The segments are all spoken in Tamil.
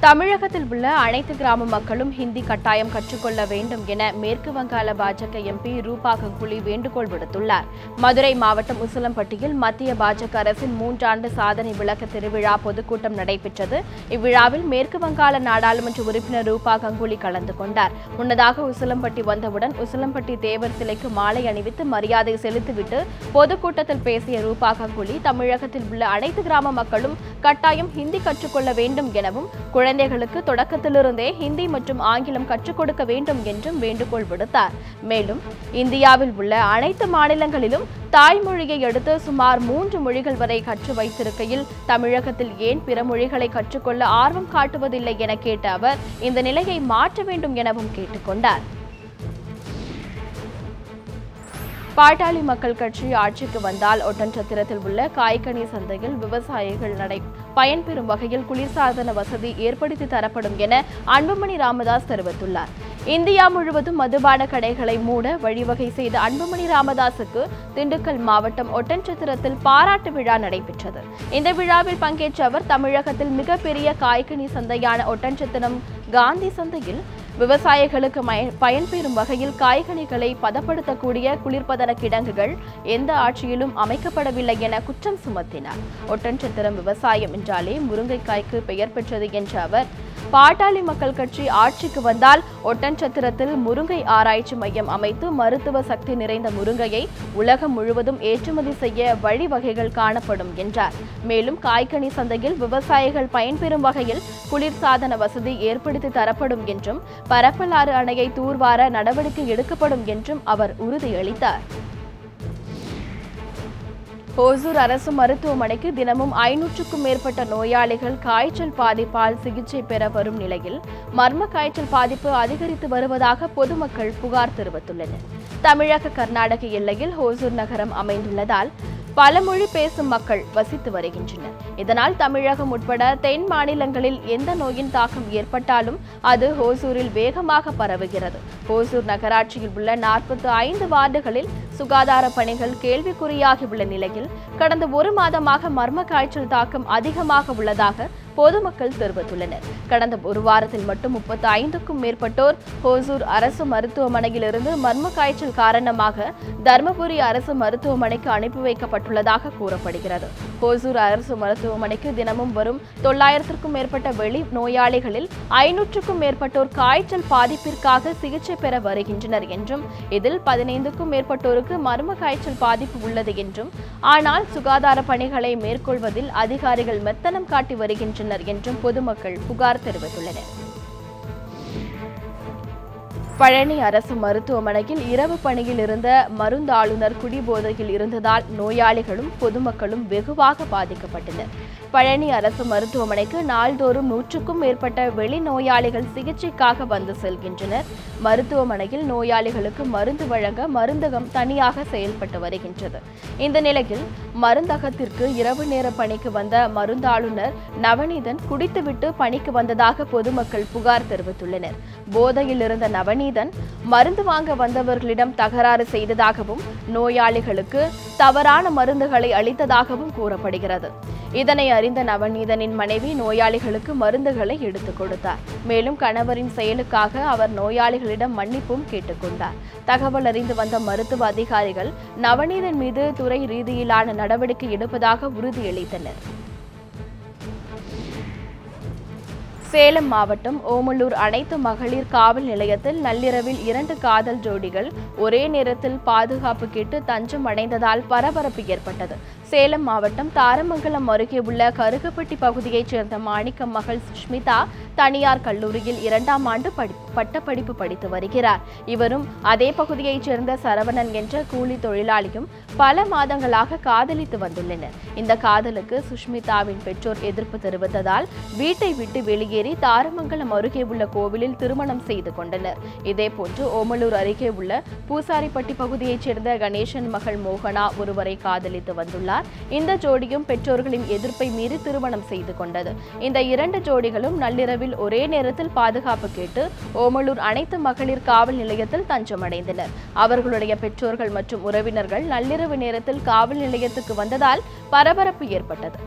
தமிழகத்தில் உள்ள அனைத்து கிராம மக்களும் ஹிந்தி கட்டாயம் கற்றுக்கொள்ள வேண்டும் என மேற்கு வங்காள பாஜக எம்பி ரூபா கங்குலி வேண்டுகோள் விடுத்துள்ளார். மதுரை மாவட்டம் உசிலம்பட்டியில் மத்திய பாஜக அரசின் 3 ஆண்டு சாதனை விளக்க திருவிழா பொதுக்கூட்டம் நடைபெற்றது. இவ்விழாவில் மேற்கு வங்காள நாடாளுமன்ற உறுப்பினர் ரூபா கங்குலி கலந்து கொண்டார். முன்னதாக உசிலம்பட்டி வந்தவுடன் உசிலம்பட்டி தேவர் சிலைக்கு மாலை அணிவித்து மரியாதை செலுத்திவிட்டு பொதுக்கூட்டத்தில் பேசிய ரூபா கங்குலி தமிழகத்தில் உள்ள அனைத்து கிராம மக்களும் கட்டாயம் ஹிந்தி கற்றுக்கொள்ள வேண்டும் எனவும் குழந்தைகளுக்கு தொடக்கத்திலிருந்தே ஹிந்தி மற்றும் ஆங்கிலம் கற்றுக் கொடுக்க வேண்டும் என்றும் வேண்டுகோள் விடுத்தார். மேலும் இந்தியாவில் உள்ள அனைத்து மாநிலங்களிலும் தாய்மொழியை அடுத்து சுமார் 3 மொழிகள் வரை கற்று வைத்திருக்கையில் தமிழகத்தில் ஏன் பிற மொழிகளை கற்றுக்கொள்ள ஆர்வம் காட்டுவதில்லை என கேட்ட அவர் இந்த நிலையை மாற்ற வேண்டும் எனவும் கேட்டுக்கொண்டார். பாட்டாளி மக்கள் கட்சி ஆட்சிக்கு வந்தால் ஒட்டன்சத்திரத்தில் உள்ள காய்கனி சந்தையில் விவசாயிகள் பயன்பெறும் வகையில் குளிர்சாதன வசதி ஏற்படுத்தி தரப்படும் என அன்புமணி ராமதாஸ் தெரிவித்துள்ளார். இந்தியா முழுவதும் மதுபான கடைகளை மூட வழிவகை செய்த அன்புமணி ராமதாசுக்கு திண்டுக்கல் மாவட்டம் ஒட்டன்சத்திரத்தில் பாராட்டு விழா நடைபெற்றது. இந்த விழாவில் பங்கேற்ற அவர் தமிழகத்தில் மிகப்பெரிய காய்கனி சந்தையான ஒட்டன்சத்திரம் காந்தி சந்தையில் விவசாயிகளுக்கு பயன்பெறும் வகையில் காய்கனிகளை பதப்படுத்தக்கூடிய குளிர்பதன கிடங்குகள் எந்த ஆட்சியிலும் அமைக்கப்படவில்லை என குற்றம் சுமத்தினார். ஒட்டன்சத்திரம் விவசாயம் என்றாலே முருங்கைக்காய்க்கு பெயர் பெற்றது என்ற அவர் பாட்டாளி மக்கள் கட்சி ஆட்சிக்கு வந்தால் ஒட்டன்சத்திரத்தில் முருங்கை ஆராய்ச்சி மையம் அமைத்து மருத்துவ சக்தி நிறைந்த முருங்கையை உலகம் முழுவதும் ஏற்றுமதி செய்ய வழிவகைகள் காணப்படும் என்றார். மேலும் காய்கனி சந்தையில் விவசாயிகள் பயன்பெறும் வகையில் குளிர்சாதன வசதி ஏற்படுத்தி தரப்படும் என்றும் பரப்பலாறு அணையை தூர்வார நடவடிக்கை எடுக்கப்படும் என்றும் அவர் உறுதியளித்தார். ஓசூர் அரசு மருத்துவமனைக்கு தினமும் 500க்கும் மேற்பட்ட நோயாளிகள் காய்ச்சல் பாதிப்பால் சிகிச்சை பெற வரும் நிலையில் மர்ம காய்ச்சல் பாதிப்பு அதிகரித்து வருவதாக பொதுமக்கள் புகார் தெரிவித்துள்ளனர். தமிழக கர்நாடக எல்லையில் ஓசூர் நகரம் அமைந்துள்ளதால் பல மொழி பேசும் மக்கள் வசித்து வருகின்றனர். இதனால் தமிழகம் உட்பட தென் மாநிலங்களில் எந்த நோயின் தாக்கம் ஏற்பட்டாலும் அது ஓசூரில் வேகமாக பரவுகிறது. ஓசூர் நகராட்சியில் உள்ள 45 வார்டுகளில் சுகாதார பணிகள் கேள்விக்குறியாகியுள்ள நிலையில் கடந்த 1 மாதமாக மர்ம காய்ச்சல் தாக்கம் அதிகமாக உள்ளதாக பொதுமக்கள் தெரிவித்துள்ளனர். கடந்த 1 வாரத்தில் மட்டும் 35க்கும் மேற்பட்டோர் ஓசூர் அரசு மருத்துவமனையில் இருந்து மர்ம காய்ச்சல் காரணமாக தர்மபுரி அரசு மருத்துவமனைக்கு அனுப்பி வைக்கப்பட்டுள்ளதாக கூறப்படுகிறது. ஓசூர் அரசு மருத்துவமனைக்கு தினமும் வரும் 900க்கும் மேற்பட்ட வெளி நோயாளிகளில் 500க்கும் மேற்பட்டோர் காய்ச்சல் பாதிப்பிற்காக சிகிச்சை பெற வருகின்றனர் என்றும் இதில் 15க்கும் மேற்பட்டோருக்கு மர்ம காய்ச்சல் பாதிப்பு உள்ளது என்றும் ஆனால் சுகாதார பணிகளை மேற்கொள்வதில் அதிகாரிகள் மெத்தனம் காட்டி வருகின்றனர் என்றும் பொதுமக்கள் புகார் தெரிவித்துள்ளனர். பழனி அரசு மருத்துவமனையில் இரவு பணியில் இருந்த மருந்தாளுநர் குடிபோதையில் இருந்ததால் நோயாளிகளும் பொதுமக்களும் வெகுவாக பாதிக்கப்பட்டனர். பழனி அரசு மருத்துவமனைக்கு நாள்தோறும் 100க்கும் மேற்பட்ட வெளி நோயாளிகள் சிகிச்சைக்காக வந்து செல்கின்றனர். மருத்துவமனையில் நோயாளிகளுக்கு மருந்து வழங்க மருந்தகம் தனியாக செயல்பட்டு வருகின்றது. இந்த நிலையில் மருந்தகத்திற்கு இரவு நேர பணிக்கு வந்த மருந்தாளுநர் நவநீதன் குடித்துவிட்டு பணிக்கு வந்ததாக பொதுமக்கள் புகார் தெரிவித்துள்ளனர். போதையில் இருந்த நவநீதன் மருந்து வாங்க வந்தவர்களிடம் தகராறு செய்ததாகவும் நோயாளிகளுக்கு தவறான மருந்துகளை அளித்ததாகவும் கூறப்படுகிறது. இதனை அறிந்த நவநீதனின் மனைவி நோயாளிகளுக்கு மருந்துகளை எடுத்துக் கொடுத்தார். மேலும் கணவரின் செயலுக்காக அவர் நோயாளிகளிடம் மன்னிப்பும் கேட்டுக்கொண்டார். தகவல் அறிந்து வந்த மருத்துவ அதிகாரிகள் நவநீதன் மீது துறை ரீதியிலான நடவடிக்கை எடுப்பதாக உறுதியளித்தனர். சேலம் மாவட்டம் ஓமலூர் அனைத்து மகளிர் காவல் நிலையத்தில் நள்ளிரவில் 2 காதல் ஜோடிகள் ஒரே நேரத்தில் பாதுகாப்பு கேட்டு தஞ்சம் அடைந்ததால் பரபரப்பு ஏற்பட்டது. சேலம் மாவட்டம் தாரமங்கலம் அருகே உள்ள கருகப்பட்டி பகுதியைச் சேர்ந்த மாணிக்கம் மகள் சுஷ்மிதா தனியார் கல்லூரியில் 2ஆம் ஆண்டு பட்டப்படிப்பு படித்து வருகிறார். இவரும் அதே பகுதியைச் சேர்ந்த சரவணன் என்ற கூலி தொழிலாளியும் பல மாதங்களாக காதலித்து வந்துள்ளனர். இந்த காதலுக்கு சுஷ்மிதாவின் பெற்றோர் எதிர்ப்பு தெரிவித்ததால் வீட்டை விட்டு வெளியேறி தாரமங்கலம் அருகே உள்ள கோவிலில் திருமணம் செய்து கொண்டனர். இதேபோன்று ஓமலூர் அருகே உள்ள பூசாரிப்பட்டி பகுதியைச் சேர்ந்த கணேசன் மகள் மோகனா ஒருவரை காதலித்து வந்துள்ளார். இந்த ஜோடியும் பெற்றோர்களின் எதிர்ப்பை மீறி திருமணம் செய்து கொண்டது. இந்த 2 ஜோடிகளும் நள்ளிரவில் ஒரே நேரத்தில் பாதுகாப்பு கேட்டு ஓமலூர் அனைத்து மகளிர் காவல் நிலையத்தில் தஞ்சமடைந்தனர். அவர்களுடைய பெற்றோர்கள் மற்றும் உறவினர்கள் நள்ளிரவு நேரத்தில் காவல் நிலையத்துக்கு வந்ததால் பரபரப்பு ஏற்பட்டது.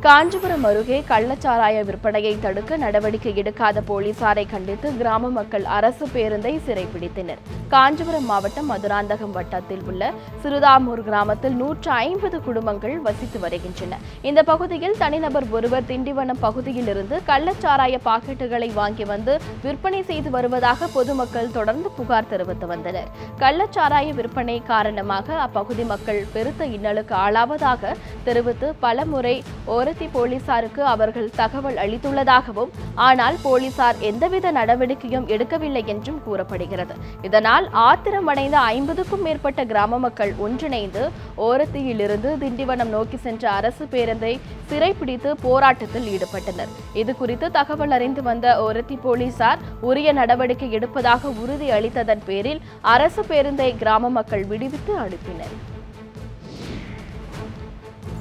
காஞ்சிபுரம் அருகே கள்ளச்சாராய விற்பனையை தடுக்க நடவடிக்கை எடுக்காத போலீசாரை கண்டித்து கிராம மக்கள் அரசு பேருந்தை சிறைப்பிடித்தனர். காஞ்சிபுரம் மாவட்டம் மதுராந்தகம் வட்டத்தில் உள்ள சிறுதாமூர் கிராமத்தில் 150 குடும்பங்கள் வசித்து வருகின்றன. இந்த பகுதியில் தனிநபர் ஒருவர் திண்டிவனம் பகுதியில் இருந்து கள்ளச்சாராய பாக்கெட்டுகளை வாங்கி வந்து விற்பனை செய்து வருவதாக பொதுமக்கள் தொடர்ந்து புகார் தெரிவித்து வந்தனர். கள்ளச்சாராய விற்பனை காரணமாக அப்பகுதி மக்கள் பெருத்த இன்னலுக்கு ஆளாவதாக தெரிவித்து பலமுறை ஓரத்தி போலீசாருக்கு அவர்கள் தகவல் அளித்துள்ளதாகவும், ஆனால் போலீசார் எந்தவித நடவடிக்கையும் எடுக்கவில்லை என்றும் கூறப்படுகிறது. இதனால் ஆத்திரமடைந்த 50க்கும் மேற்பட்ட கிராம மக்கள் ஒன்றிணைந்து ஓரத்தியிலிருந்து திண்டிவனம் நோக்கி சென்ற அரசு பேருந்தை சிறைப்பிடித்து போராட்டத்தில் ஈடுபட்டனர். இதுகுறித்து தகவல் அறிந்து வந்த ஓரத்தி போலீசார் உரிய நடவடிக்கை எடுப்பதாக உறுதி அளித்ததன் பேரில் அரசு பேருந்தை கிராம மக்கள் விடுவித்து அனுப்பினர்.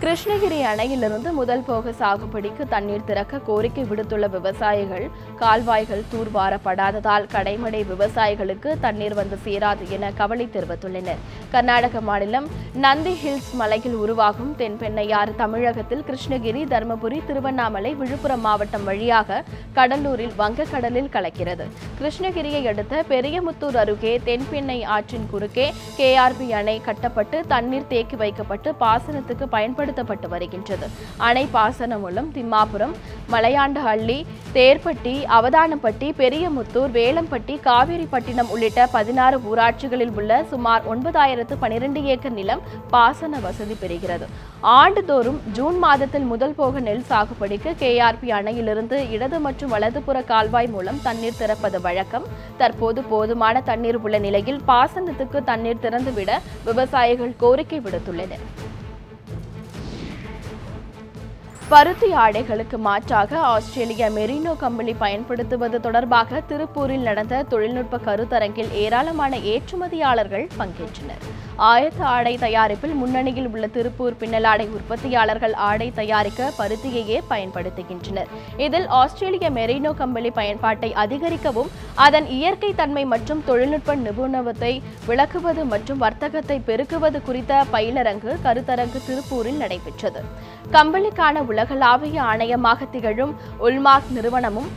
கிருஷ்ணகிரி அணையிலிருந்து முதல் போக சாகுபடிக்கு தண்ணீர் திறக்க கோரிக்கை விடுத்துள்ள விவசாயிகள் கால்வாய்கள் தூர்வாரப்படாததால் கடைமடை விவசாயிகளுக்கு தண்ணீர் வந்து சேராது என கவலை தெரிவித்துள்ளனர். கர்நாடக மாநிலம் நந்தி ஹில்ஸ் மலையில் உருவாகும் தென்பெண்ணையாறு தமிழகத்தில் கிருஷ்ணகிரி, தருமபுரி, திருவண்ணாமலை, விழுப்புரம் மாவட்டம் வழியாக கடலூரில் வங்கக்கடலில் கலக்கிறது. கிருஷ்ணகிரியை அடுத்த பெரியமுத்தூர் அருகே தென்பெண்ணை ஆற்றின் குறுக்கே KRP அணை கட்டப்பட்டு தண்ணீர் தேக்கி வைக்கப்பட்டு பாசனத்துக்கு பயன்படுத்தப்பட்டு வருகின்றது. அணை பாசனம் மூலம் திம்மாபுரம், மலையாண்டஹள்ளி, தேர்பட்டி, அவதானப்பட்டி, பெரியமுத்தூர், வேலம்பட்டி, காவேரிப்பட்டினம் உள்ளிட்ட 16 ஊராட்சிகளில் உள்ள சுமார் 9012 ஏக்கர் நிலம் பாசன வசதி பெறுகிறது. ஆண்டுதோறும் ஜூன் மாதத்தில் முதல் போக நெல் சாகுபடிக்கு KRP அணையிலிருந்து இடது மற்றும் வலதுபுற கால்வாய் மூலம் தண்ணீர் திறப்பது வழக்கம். தற்போது போதுமான தண்ணீர் உள்ள நிலையில் பாசனத்துக்கு தண்ணீர் திறந்துவிட விவசாயிகள் கோரிக்கை விடுத்துள்ளனர். பருத்தி ஆடைகளுக்கு மாற்றாக ஆஸ்திரேலிய மெரினோ கம்பளி பயன்படுத்துவது தொடர்பாக திருப்பூரில் நடந்த தொழில்நுட்ப கருத்தரங்கில் ஏராளமான ஏற்றுமதியாளர்கள் பங்கேற்றனர். ஆயத்த ஆடை தயாரிப்பில் முன்னணியில் உள்ள திருப்பூர் பின்னலாடை உற்பத்தியாளர்கள் ஆடை தயாரிக்க பருத்தியையே பயன்படுத்துகின்றனர். இதில் ஆஸ்திரேலிய மெரினோ கம்பளி பயன்பாட்டை அதிகரிக்கவும் அதன் இயற்கை தன்மை மற்றும் தொழில்நுட்ப நிபுணத்துவத்தை விளக்குவது மற்றும் வர்த்தகத்தை பெருக்குவது குறித்த பயிலரங்கு கருத்தரங்கு திருப்பூரில் நடைபெற்றது. கம்பளிக்கான உலகளாவிய ஆணையமாக திகழும் உல்மார்க் நிறுவனமும்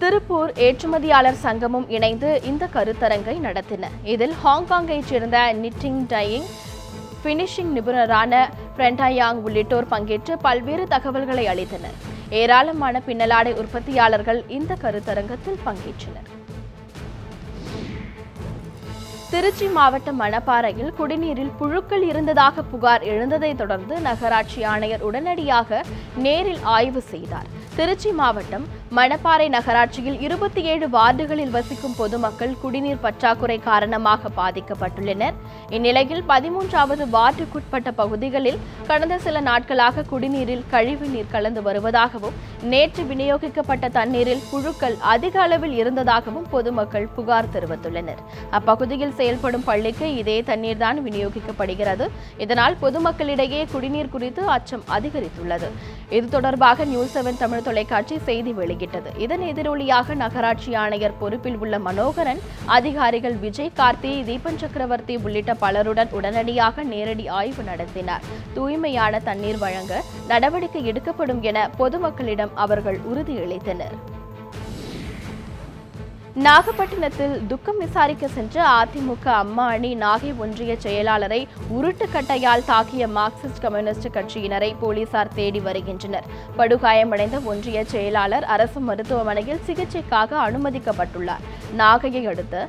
திருப்பூர் ஏற்றுமதியாளர் சங்கமும் இணைந்து இந்த கருத்தரங்கை நடத்தின. இதில் ஹாங்காங்கைச் சேர்ந்த நிட்டிங், டையிங், பினிஷிங் நிபுணரான பிரெண்டாயாங் உள்ளிட்டோர் பங்கேற்று பல்வேறு தகவல்களை அளித்தனர். ஏராளமான பின்னலாடை உற்பத்தியாளர்கள் இந்த கருத்தரங்கத்தில் பங்கேற்றனர். திருச்சி மாவட்டம் மணப்பாறையில் குடிநீரில் புழுக்கள் இருந்ததாக புகார் எழுந்ததை தொடர்ந்து நகராட்சி ஆணையர் உடனடியாக நேரில் ஆய்வு செய்தார். திருச்சி மாவட்டம் மணப்பாறை நகராட்சியில் 27 வார்டுகளில் வசிக்கும் பொதுமக்கள் குடிநீர் பற்றாக்குறை காரணமாக பாதிக்கப்பட்டுள்ளனர். இந்நிலையில் 13வது வார்டுக்குட்பட்ட பகுதிகளில் கடந்த சில நாட்களாக குடிநீரில் கழிவு நீர் கலந்து வருவதாகவும் நேற்று விநியோகிக்கப்பட்ட தண்ணீரில் புழுக்கள் அதிக அளவில் இருந்ததாகவும் பொதுமக்கள் புகார் தெரிவித்துள்ளனர். அப்பகுதியில் செயல்படும் பள்ளிக்கு இதே தண்ணீர் தான் விநியோகிக்கப்படுகிறது. இதனால் பொதுமக்களிடையே குடிநீர் குறித்து அச்சம் அதிகரித்துள்ளது. இது தொடர்பாக நியூஸ் 7 தமிழ் தொலைக்காட்சி செய்தி வெளியிட்டது. இதன் எதிரொலியாக நகராட்சி ஆணையர் பொறுப்பில் உள்ள மனோகரன் அதிகாரிகள் விஜய், கார்த்தி, தீபன் சக்கரவர்த்தி உள்ளிட்ட பலருடன் உடனடியாக நேரடி ஆய்வு நடத்தினார். தூய்மையான தண்ணீர் வழங்க நடவடிக்கை எடுக்கப்படும் என பொதுமக்களிடம் அவர்கள் உறுதியளித்தனர். நாகப்பட்டினத்தில் துக்கம் விசாரிக்க சென்ற அதிமுக அம்மா அணி நாகை ஒன்றிய செயலாளரை உருட்டுக்கட்டையால் தாக்கிய மார்க்சிஸ்ட் கம்யூனிஸ்ட் கட்சியினரை போலீசார் தேடி வருகின்றனர். படுகாயமடைந்த ஒன்றிய செயலாளர் அரசு மருத்துவமனையில் சிகிச்சைக்காக அனுமதிக்கப்பட்டுள்ளார். நாகையை அடுத்த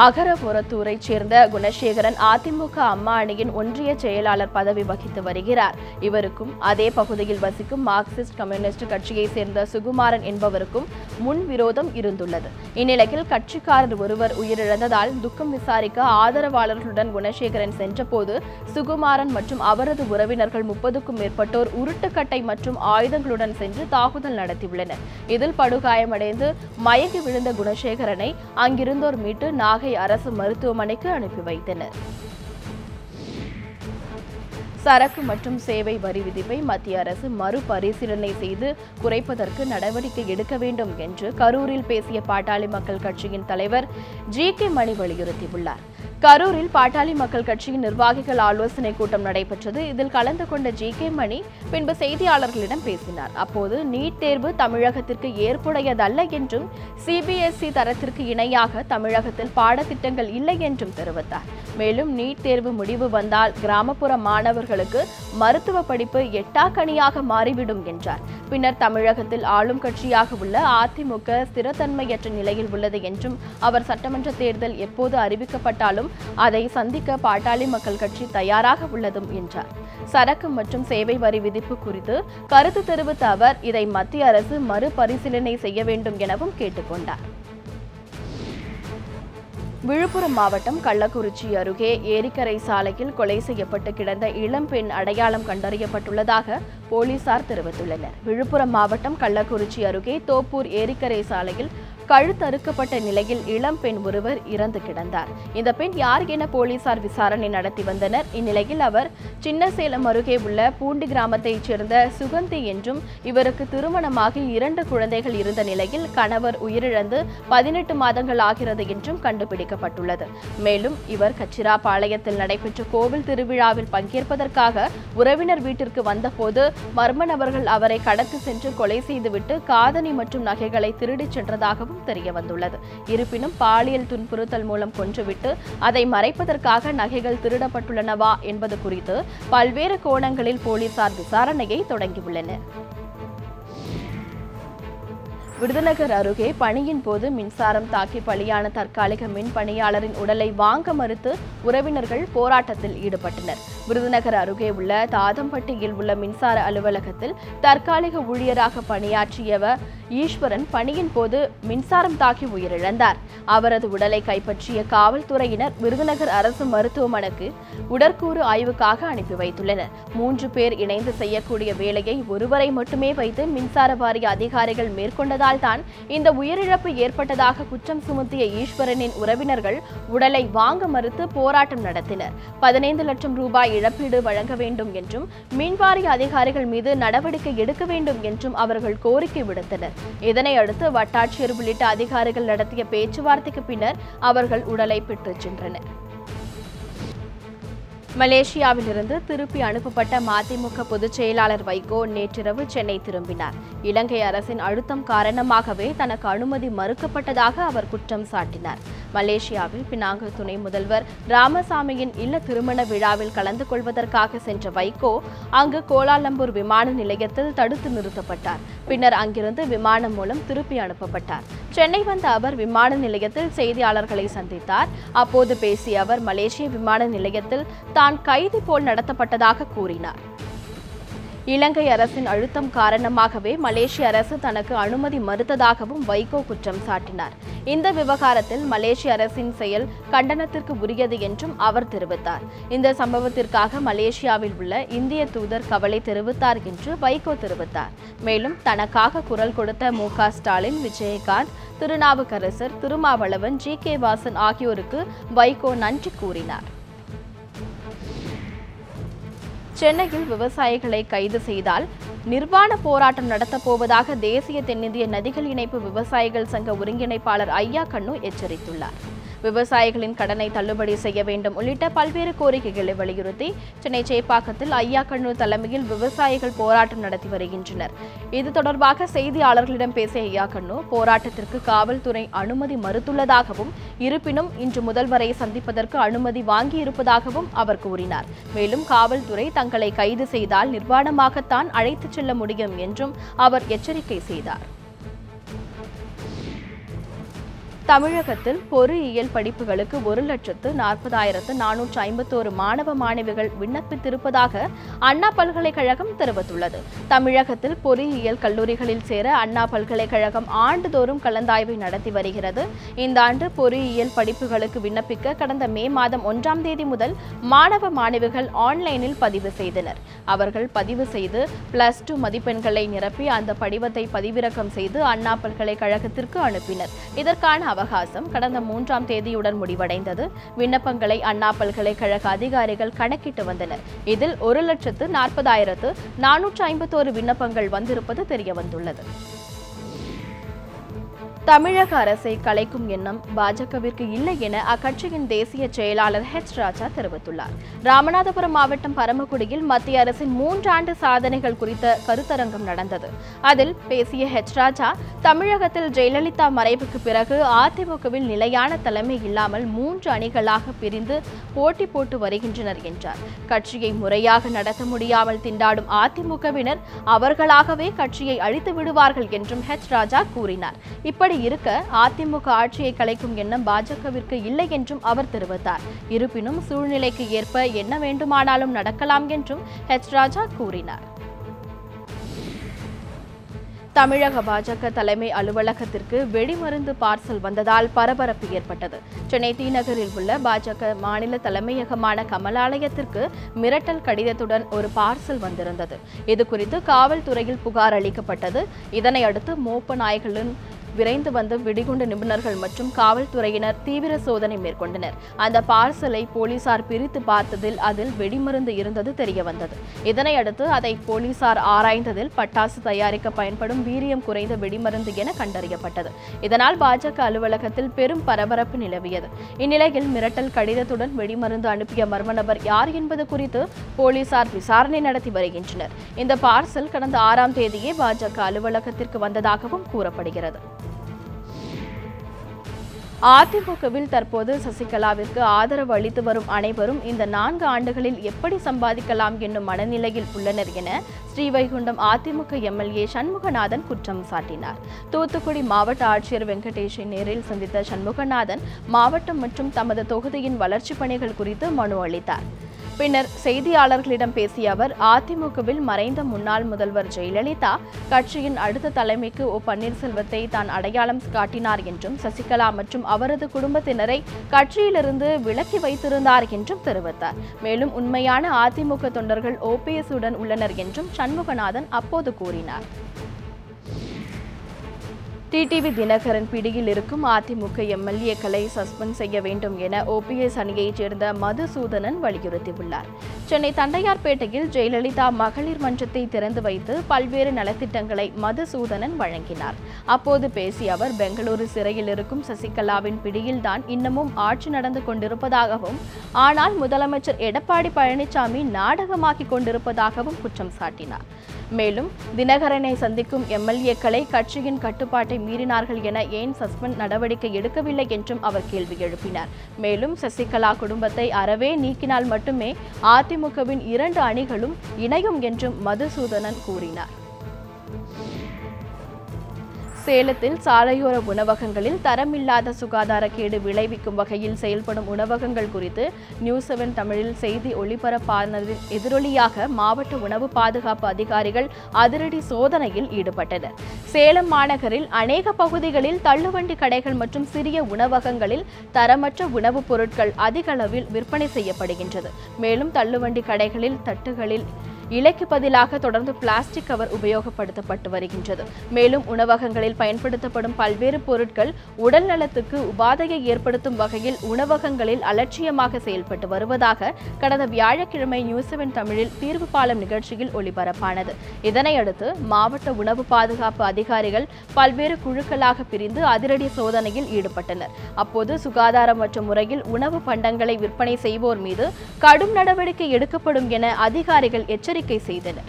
அகரபுரத்தூரைச் சேர்ந்த குணசேகரன் அதிமுக அம்மா அணியின் ஒன்றிய செயலாளர் பதவி வகித்து வருகிறார். இவருக்கும் அதே பகுதியில் வசிக்கும் மார்க்சிஸ்ட் கம்யூனிஸ்ட் கட்சியைச் சேர்ந்த சுகுமாரன் என்பவருக்கும் முன் விரோதம் இருந்துள்ளது. இந்நிலையில் கட்சிக்காரர் ஒருவர் உயிரிழந்ததால் துக்கம் விசாரிக்க ஆதரவாளர்களுடன் குணசேகரன் சென்றபோது சுகுமாரன் மற்றும் அவரது உறவினர்கள் 30க்கும் மேற்பட்டோர் உருட்டுக்கட்டை மற்றும் ஆயுதங்களுடன் சென்று தாக்குதல் நடத்தியுள்ளனர். இதில் படுகாயமடைந்து மயங்கி விழுந்த குணசேகரனை அங்கிருந்தோர் மீட்டு நாகை அரசு மருத்துவமனைக்கு அனுப்பி வைத்தனர். சரக்கு மற்றும் சேவை வரி விதிப்பை மத்திய அரசு மறுபரிசீலனை செய்து குறைப்பதற்கு நடவடிக்கை எடுக்க வேண்டும் என்று கரூரில் பேசிய பாட்டாளி மக்கள் கட்சியின் தலைவர் GK மணி வலியுறுத்தியுள்ளார். கரூரில் பாட்டாளி மக்கள் கட்சியின் நிர்வாகிகள் ஆலோசனை கூட்டம் நடைபெற்றது. இதில் கலந்து கொண்ட ஜி.கே. மணி பின்பு செய்தியாளர்களிடம் பேசினார். அப்போது நீட் தேர்வு தமிழகத்திற்கு ஏற்புடையதல்ல என்றும் சிபிஎஸ்இ தரத்திற்கு இணையாக தமிழகத்தில் பாடத்திட்டங்கள் இல்லை என்றும் தெரிவித்தார். மேலும் நீட் தேர்வு முடிவு வந்தால் கிராமப்புற மாணவர்களுக்கு மருத்துவ படிப்பு எட்டாக்கணியாக மாறிவிடும் என்றார். பின்னர் தமிழகத்தில் ஆளும் கட்சியாக உள்ள அதிமுக ஸ்திரத்தன்மையற்ற நிலையில் உள்ளது என்றும் அவர் சட்டமன்ற தேர்தல் எப்போது அறிவிக்கப்பட்டாலும் அதை சந்திக்க பாட்டாளி மக்கள் கட்சி தயாராக உள்ளதும் என்றார். சரக்கு மற்றும் சேவை வரி விதிப்பு குறித்து கருத்து தெரிவித்த அவர் இதை மத்திய அரசு மறுபரிசீலனை செய்ய வேண்டும் எனவும் கேட்டுக்கொண்டார். விழுப்புரம் மாவட்டம் கள்ளக்குறிச்சி அருகே ஏரிக்கரை சாலையில் கொலை செய்யப்பட்டு கிடந்த இளம்பெண் அடையாளம் கண்டறியப்பட்டுள்ளதாக போலீசார் தெரிவித்துள்ளனர். விழுப்புரம் மாவட்டம் கள்ளக்குறிச்சி அருகே தோப்பூர் ஏரிக்கரை சாலையில் கழுத்தறுக்கப்பட்ட நிலையில் இளம்பெண் ஒருவர் இறந்து கிடந்தார். இந்த பெண் யார் என போலீசார் விசாரணை நடத்தி வந்தனர். இந்நிலையில் அவர் சின்னசேலம் அருகே உள்ள பூண்டி கிராமத்தைச் சேர்ந்த சுகந்தி என்றும் இவருக்கு திருமணமாகி 2 குழந்தைகள் இருந்த நிலையில் கணவர் உயிரிழந்து 18 மாதங்கள் ஆகிறது என்றும் கண்டுபிடிக்கப்பட்டுள்ளது. மேலும் இவர் கச்சிராபாளையத்தில் நடைபெற்ற கோவில் திருவிழாவில் பங்கேற்பதற்காக உறவினர் வீட்டிற்கு வந்தபோது மர்ம நபர்கள் அவரை கடத்தி சென்று கொலை செய்துவிட்டு காதணி மற்றும் நகைகளை திருடிச் சென்றதாகவும் தெரியவந்துள்ளது. இருப்பினும் பாலியல் துன்புறுத்தல் மூலம் கொன்றுவிட்டு அதை மறைப்பதற்காக நகைகள் திருடப்பட்டுள்ளனவா என்பது குறித்து பல்வேறு கோணங்களில் போலீசார் விசாரணையை தொடங்கியுள்ளனர். விருதுநகர் அருகே பணியின் போது மின்சாரம் தாக்கி பலியான தற்காலிக மின் பணியாளரின் உடலை வாங்க மறுத்து உறவினர்கள் போராட்டத்தில் ஈடுபட்டனர். விருதுநகர் அருகே உள்ள தாதம்பட்டியில் உள்ள மின்சார அலுவலகத்தில் தற்காலிக ஊழியராக பணியாற்றியவர் ஈஸ்வரன் பணியின் போது மின்சாரம் தாக்கி உயிரிழந்தார். அவரது உடலை கைப்பற்றிய காவல்துறையினர் விருதுநகர் அரசு மருத்துவமனைக்கு உடற்கூறு ஆய்வுக்காக அனுப்பி வைத்துள்ளனர். 3 பேர் இணைந்து செய்யக்கூடிய வேலையை ஒருவரை மட்டுமே வைத்து மின்சார வாரிய அதிகாரிகள் மேற்கொண்டதால் தான் இந்த உயிரிழப்பு ஏற்பட்டதாக குற்றம் சுமத்திய ஈஸ்வரனின் உறவினர்கள் உடலை வாங்க மறுத்து போராட்டம் நடத்தினர். 15 லட்சம் ரூபாய் இழப்பீடு வழங்க வேண்டும் என்றும் மின்வாரிய அதிகாரிகள் மீது நடவடிக்கை எடுக்க வேண்டும் என்றும் அவர்கள் கோரிக்கை விடுத்தனர். இதனையடுத்து வட்டாட்சியர் உள்ளிட்ட அதிகாரிகள் நடத்திய பேச்சுவார்த்தைக்கு பின்னர் அவர்கள் உடலை பெற்றுச் சென்றனர். மலேசியாவிலிருந்து திருப்பி அனுப்பப்பட்ட மதிமுக பொதுச் செயலாளர் வைகோ நேற்றிரவு சென்னை திரும்பினார். இலங்கை அரசின் அழுத்தம் காரணமாகவே தனக்கு அனுமதி மறுக்கப்பட்டதாக அவர் குற்றம் சாட்டினார். மலேசியாவில் பினாங்கு துணை முதல்வர் ராமசாமியின் இல்ல திருமண விழாவில் கலந்து கொள்வதற்காக சென்ற வைகோ அங்கு கோலாலம்பூர் விமான நிலையத்தில் தடுத்து நிறுத்தப்பட்டார். பின்னர் அங்கிருந்து விமானம் மூலம் திருப்பி அனுப்பப்பட்டார். சென்னை வந்த அவர் விமான நிலையத்தில் செய்தியாளர்களை சந்தித்தார். அப்போது பேசிய அவர் மலேசிய விமான நிலையத்தில் தான் கைதி போல் நடத்தப்பட்டதாக கூறினார். இலங்கை அரசின் அழுத்தம் காரணமாகவே மலேசிய அரசு தனக்கு அனுமதி மறுத்ததாகவும் வைகோ குற்றம் சாட்டினார். இந்த விவகாரத்தில் மலேசிய அரசின் செயல் கண்டனத்திற்கு உரியது என்றும் அவர் தெரிவித்தார். இந்த சம்பவத்திற்காக மலேசியாவில் உள்ள இந்திய தூதர் கவலை தெரிவித்தார் என்று வைகோ தெரிவித்தார். மேலும் தனக்காக குரல் கொடுத்த மு.க. ஸ்டாலின், விஜயகாந்த், திருநாவுக்கரசர், திருமாவளவன், ஜி.கே. வாசன் ஆகியோருக்கு வைகோ நன்றி கூறினார். சென்னையில் விவசாயிகளை கைது செய்தால் நிர்வாண போராட்டம் நடத்தப்போவதாக தேசிய தென்னிந்திய நதிகள் இணைப்பு விவசாயிகள் சங்க ஒருங்கிணைப்பாளர் ஐயா கண்ணு எச்சரித்துள்ளார். விவசாயிகளின் கடனை தள்ளுபடி செய்ய வேண்டும் உள்ளிட்ட பல்வேறு கோரிக்கைகளை வலியுறுத்தி சென்னை சேப்பாக்கத்தில் ஐயா கண்ணு தலைமையில் விவசாயிகள் போராட்டம் நடத்தி வருகின்றனர். இது தொடர்பாக செய்தியாளர்களிடம் பேசிய ஐயா கண்ணு போராட்டத்திற்கு காவல்துறை அனுமதி மறுத்துள்ளதாகவும் இருப்பினும் இன்று முதல்வரை சந்திப்பதற்கு அனுமதி வாங்கியிருப்பதாகவும் அவர் கூறினார். மேலும் காவல்துறை தங்களை கைது செய்தால் நிர்வாணமாகத்தான் அழைத்துச் செல்ல முடியும் என்றும் அவர் எச்சரிக்கை செய்தார். தமிழகத்தில் பொறியியல் படிப்புகளுக்கு 1,40,451 மாணவ மாணவிகள் விண்ணப்பித்திருப்பதாக அண்ணா பல்கலைக்கழகம் தெரிவித்துள்ளது. தமிழகத்தில் பொறியியல் கல்லூரிகளில் சேர அண்ணா பல்கலைக்கழகம் ஆண்டுதோறும் கலந்தாய்வை நடத்தி வருகிறது. இந்த ஆண்டு பொறியியல் படிப்புகளுக்கு விண்ணப்பிக்க கடந்த மே மாதம் 1ஆம் தேதி முதல் மாணவ மாணவிகள் ஆன்லைனில் பதிவு செய்தனர். அவர்கள் பதிவு செய்து +2 மதிப்பெண்களை நிரப்பி அந்த படிவத்தை பதிவிறக்கம் செய்து அண்ணா பல்கலைக்கழகத்திற்கு அனுப்பினர். இதற்கான அவகாசம் கடந்த 3ஆம் தேதியுடன் முடிவடைந்தது. விண்ணப்பங்களை அண்ணா பல்கலைக்கழக அதிகாரிகள் கணக்கிட்டு வந்தனர். இதில் 1,40,451 விண்ணப்பங்கள் வந்திருப்பது தெரியவந்துள்ளது. தமிழக அரசை கலைக்கும் எண்ணம் பாஜகவிற்கு இல்லை என அக்கட்சியின் தேசிய செயலாளர் ஹெச் ராஜா தெரிவித்துள்ளார். ராமநாதபுரம் மாவட்டம் பரமக்குடியில் மத்திய அரசின் 3 ஆண்டு சாதனைகள் குறித்த கருத்தரங்கம் நடந்தது. அதில் பேசிய ஹெச் ராஜா, தமிழகத்தில் ஜெயலலிதா மறைவுக்கு பிறகு அதிமுகவில் நிலையான தலைமை இல்லாமல் 3 அணிகளாக பிரிந்து போட்டி போட்டு வருகின்றனர் என்றார். கட்சியை முறையாக நடத்த முடியாமல் திண்டாடும் அதிமுகவினர் அவர்களாகவே கட்சியை அழித்து விடுவார்கள் என்றும் ஹெச் ராஜா கூறினார். இப்படி இருக்க அதிமுக ஆட்சியை கலைக்கும் எண்ணம் பாஜகவிற்கு இல்லை என்றும் அவர் தெரிவித்தார். இருப்பினும் சூழ்நிலைக்கு ஏற்ப என்ன வேண்டுமானாலும் நடக்கலாம் என்றும் ஹெச் ராஜா கூறினார். தமிழக பாஜக தலைமை அலுவலகத்திற்கு வெடிமருந்து பார்சல் வந்ததால் பரபரப்பு ஏற்பட்டது. சென்னை தி-நகரில் உள்ள பாஜக மாநில தலைமையகமான கமலாலயத்திற்கு மிரட்டல் கடிதத்துடன் ஒரு பார்சல் வந்திருந்தது. இதுகுறித்து காவல்துறையில் புகார் அளிக்கப்பட்டது. இதனையடுத்து மோப்ப நாய்களுடன் விரைந்து வந்த வெடிகுண்டு நிபுணர்கள் மற்றும் காவல்துறையினர் தீவிர சோதனை மேற்கொண்டனர். அந்த பார்சலை போலீசார் பிரித்து பார்த்ததில் அதில் வெடிமருந்து இருந்தது தெரியவந்தது. இதனையடுத்து அதை போலீசார் ஆராய்ந்ததில் பட்டாசு தயாரிக்க பயன்படும் வீரியம் குறைந்த வெடிமருந்து என கண்டறியப்பட்டது. இதனால் பாஜக அலுவலகத்தில் பெரும் பரபரப்பு நிலவியது. இந்நிலையில் மிரட்டல் கடிதத்துடன் வெடிமருந்து அனுப்பிய மர்ம நபர் யார் என்பது குறித்து போலீசார் விசாரணை நடத்தி வருகின்றனர். இந்த பார்சல் கடந்த 6ஆம் தேதியே பாஜக அலுவலகத்திற்கு வந்ததாகவும் கூறப்படுகிறது. அதிமுகவில் தற்போது சசிகலாவிற்கு ஆதரவு அளித்து வரும் அனைவரும் இந்த 4 ஆண்டுகளில் எப்படி சம்பாதிக்கலாம் என்னும் மனநிலையில் உள்ளனர் என ஸ்ரீவைகுண்டம் அதிமுக எம்எல்ஏ சண்முகநாதன் குற்றம் சாட்டினார். தூத்துக்குடி மாவட்ட ஆட்சியர் வெங்கடேஷை நேரில் சந்தித்த சண்முகநாதன் மாவட்டம் மற்றும் தமது தொகுதியின் வளர்ச்சிப் பணிகள் குறித்து மனு அளித்தார். பின்னர் செய்தியாளர்களிடம் பேசிய அவர், அதிமுகவில் மறைந்த முன்னாள் முதல்வர் ஜெயலலிதா கட்சியின் அடுத்த தலைமைக்கு பன்னீர்செல்வத்தை தான் அடையாளம் காட்டினார் என்றும் சசிகலா மற்றும் அவரது குடும்பத்தினரை கட்சியிலிருந்து விலக்கி வைத்திருந்தார் என்றும் தெரிவித்தார். மேலும் உண்மையான அதிமுக தொண்டர்கள் OPS உடன் உள்ளனர் என்றும் சண்முகநாதன் அப்போது கூறினார். டிடிவி தினகரன் பிடியில் இருக்கும் அதிமுக எம்எல்ஏக்களை சஸ்பெண்ட் செய்ய வேண்டும் என OPS அணியைச் சேர்ந்த மதுசூதனன் வலியுறுத்தியுள்ளார். சென்னை தண்டையார்பேட்டையில் ஜெயலலிதா மகளிர் மன்றத்தை திறந்து வைத்து பல்வேறு நலத்திட்டங்களை மதுசூதனன் வழங்கினார். அப்போது பேசிய அவர், பெங்களூரு சிறையில் இருக்கும் சசிகலாவின் பிடியில்தான் இன்னமும் ஆட்சி நடந்து கொண்டிருப்பதாகவும், ஆனால் முதலமைச்சர் எடப்பாடி பழனிசாமி நாடகமாக்கிக் கொண்டிருப்பதாகவும் குற்றம் சாட்டினார். மேலும் தினகரனை சந்திக்கும் எம்எல்ஏக்களை கட்சியின் கட்டுப்பாட்டை மீறினார்கள் என ஏன் சஸ்பெண்ட் நடவடிக்கை எடுக்கவில்லை என்றும் அவர் கேள்வி எழுப்பினார். மேலும் சசிகலா குடும்பத்தை அறவே நீக்கினால் மட்டுமே அதிமுகவின் 2 அணிகளும் இணையும் என்றும் மதுசூதனன் கூறினார். சேலத்தில் சாலையோர உணவகங்களில் தரமில்லாத சுகாதாரக்கேடு விளைவிக்கும் வகையில் செயல்படும் உணவகங்கள் குறித்து நியூஸ் 7 தமிழில் செய்தி ஒளிபரப்பானதின் எதிரொலியாக மாவட்ட உணவு பாதுகாப்பு அதிகாரிகள் அதிரடி சோதனையில் ஈடுபட்டனர். சேலம் மாநகரில் அநேக பகுதிகளில் தள்ளுவண்டி கடைகள் மற்றும் சிறிய உணவகங்களில் தரமற்ற உணவுப் பொருட்கள் அதிக அளவில் விற்பனை செய்யப்படுகின்றது. மேலும் தள்ளுவண்டி கடைகளில் தட்டுகளில் இலைக்கு பதிலாக தொடர்ந்து பிளாஸ்டிக் கவர் உபயோகப்படுத்தப்பட்டு வருகின்றது. மேலும் உணவகங்களில் பயன்படுத்தப்படும் பல்வேறு பொருட்கள் உடல் நலத்துக்கு உபாதையை ஏற்படுத்தும் வகையில் உணவகங்களில் அலட்சியமாக செயல்பட்டு வருவதாக கடந்த வியாழக்கிழமை நியூஸ் 7 தமிழில் தீர்வு பாலம் நிகழ்ச்சியில் ஒளிபரப்பானது. இதனையடுத்து மாவட்ட உணவு பாதுகாப்பு அதிகாரிகள் பல்வேறு குழுக்களாக பிரிந்து அதிரடி சோதனையில் ஈடுபட்டனர். அப்போது சுகாதாரமற்ற முறையில் உணவு பண்டங்களை விற்பனை செய்வோர் மீது கடும் நடவடிக்கை எடுக்கப்படும் என அதிகாரிகள் எச்சரிக்கை செய்தனர்.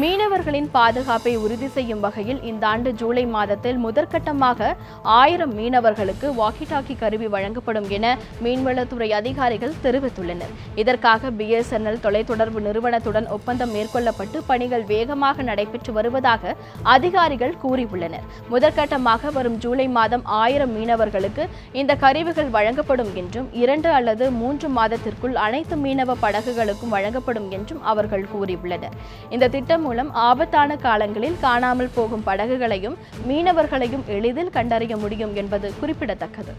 மீனவர்களின் பாதுகாப்பை உறுதி செய்யும் வகையில் இந்த ஆண்டு ஜூலை மாதத்தில் முதற்கட்டமாக 1000 மீனவர்களுக்கு வாக்கி டாக்கி கருவி வழங்கப்படும் என மீன்வளத்துறை அதிகாரிகள் தெரிவித்துள்ளனர். இதற்காக BSNL தொலைத்தொடர்பு நிறுவனத்துடன் ஒப்பந்தம் மேற்கொள்ளப்பட்டு பணிகள் வேகமாக நடைபெற்று வருவதாக அதிகாரிகள் கூறியுள்ளனர். முதற்கட்டமாக வரும் ஜூலை மாதம் 1000 மீனவர்களுக்கு இந்த கருவிகள் வழங்கப்படும் என்றும் 2 அல்லது 3 மாதத்திற்குள் அனைத்து மீனவ படகுகளுக்கும் வழங்கப்படும் என்றும் அவர்கள் கூறியுள்ளனர். இந்த திட்டம் மூலம் ஆபத்தான காலங்களில் காணாமல் போகும் படகுகளையும் மீனவர்களையும் எளிதில் கண்டறிய முடியும் என்பது குறிப்பிடத்தக்கது.